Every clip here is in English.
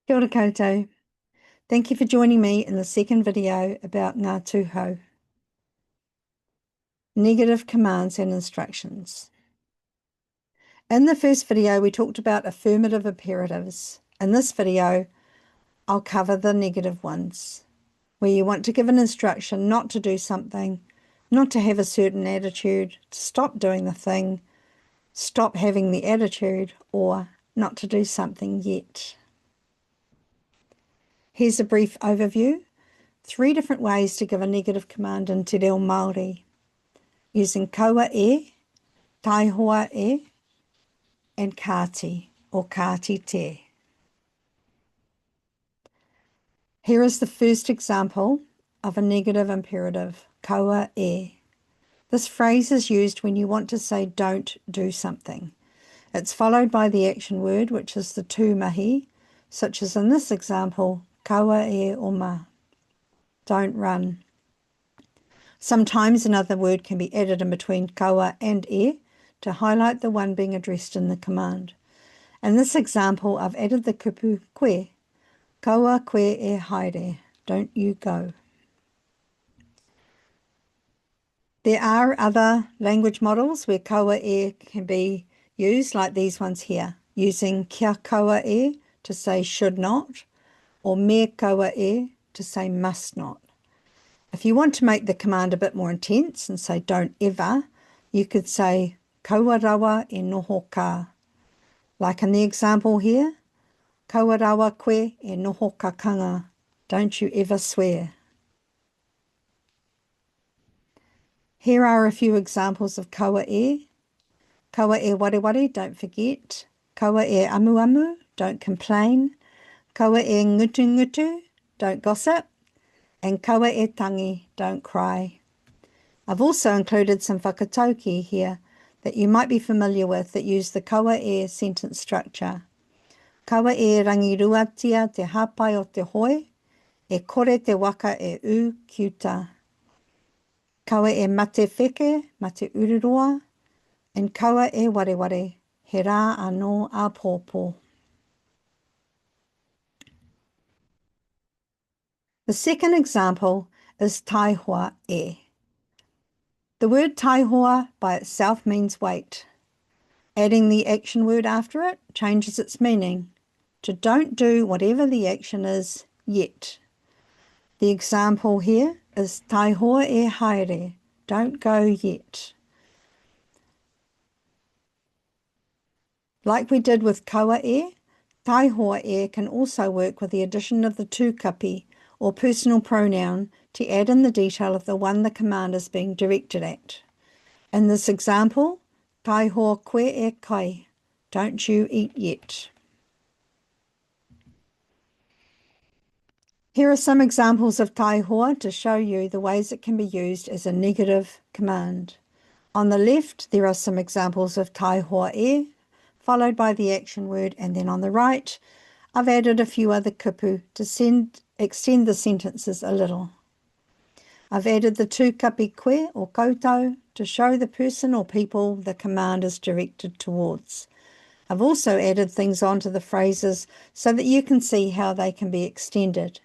Kia ora koutou. Thank you for joining me in the second video about ngā tūhau, negative commands and instructions. In the first video, we talked about affirmative imperatives. In this video, I'll cover the negative ones, where you want to give an instruction not to do something, not to have a certain attitude, to stop doing the thing, stop having the attitude, or not to do something yet. Here's a brief overview. 3 different ways to give a negative command in Te Reo Māori, using kaua e, taihoa e, and kāti or kāti te. Here is the first example of a negative imperative, kaua e. This phrase is used when you want to say don't do something. It's followed by the action word, which is the tūmahi, such as in this example, kaua e oma, don't run. Sometimes another word can be added in between kaua and e to highlight the one being addressed in the command. In this example, I've added the kupu koe, kaua koe e haere, don't you go. There are other language models where kaua e can be used, like these ones here, using kia kaua e to say should not, or me kaua e to say must not. If you want to make the command a bit more intense and say don't ever, you could say kaua rawa e noho ka. Like in the example here, kaua rawa koe e noho ka kanga, don't you ever swear. Here are a few examples of kaua e. Kaua e ware ware, don't forget. Kaua e amu amu, don't complain. Kaua e ngutu ngutu, don't gossip. And kaua e tangi, don't cry. I've also included some whakatauki here that you might be familiar with that use the kaua e sentence structure. Kaua e rangiruatia te hapai o te hoi, e kore te waka e u kiuta. Kaua e mate wheke, mate ururoa, and kaua e ware ware, he rā anō a pōpō. The second example is taihoa e. The word taihoa by itself means wait. Adding the action word after it changes its meaning to don't do whatever the action is yet. The example here is taihoa e haere, don't go yet. Like we did with kaua e, taihoa e can also work with the addition of the tūkapi or personal pronoun to add in the detail of the one the command is being directed at. In this example, taihoa koe e kai, don't you eat yet. Here are some examples of taihoa to show you the ways it can be used as a negative command. On the left, there are some examples of taihoa e, followed by the action word, and then on the right, I've added a few other kupu to extend the sentences a little. I've added the tūkapi koe or koutou to show the person or people the command is directed towards. I've also added things onto the phrases so that you can see how they can be extended.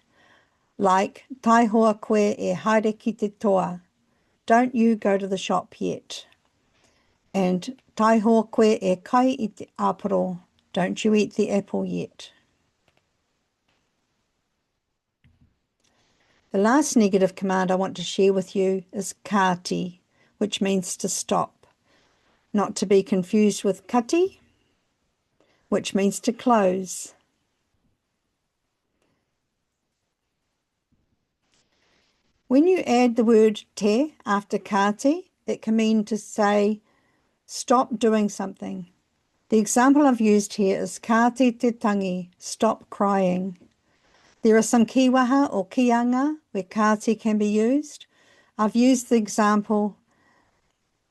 Like, taihoa koe e haere ki te toa, don't you go to the shop yet. And taihoa koe e kai I te aporo, don't you eat the apple yet. The last negative command I want to share with you is kāti, which means to stop, not to be confused with kati, which means to close. When you add the word te after kāti, it can mean to say stop doing something. The example I've used here is kāti te tangi, stop crying. There are some kiwaha or kianga where kāti can be used. I've used the example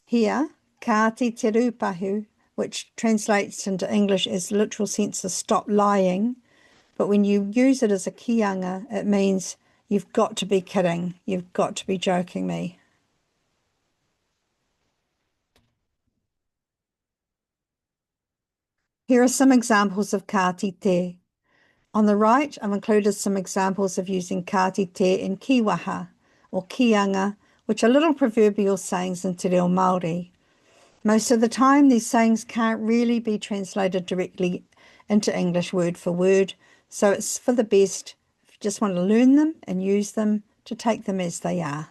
here, kāti te rūpahu, which translates into English as literal sense of stop lying. But when you use it as a kianga, it means you've got to be kidding. You've got to be joking me. Here are some examples of kāti te. On the right, I've included some examples of using ka te te in kiwaha or kianga, which are little proverbial sayings in te reo Māori. Most of the time, these sayings can't really be translated directly into English word for word, so it's for the best, if you just want to learn them and use them, to take them as they are.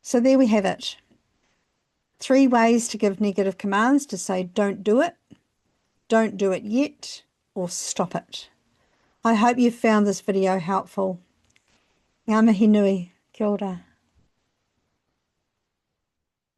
So there we have it. 3 ways to give negative commands to say don't do it yet, or stop it. I hope you found this video helpful. Ngā mihi nui, kia ora.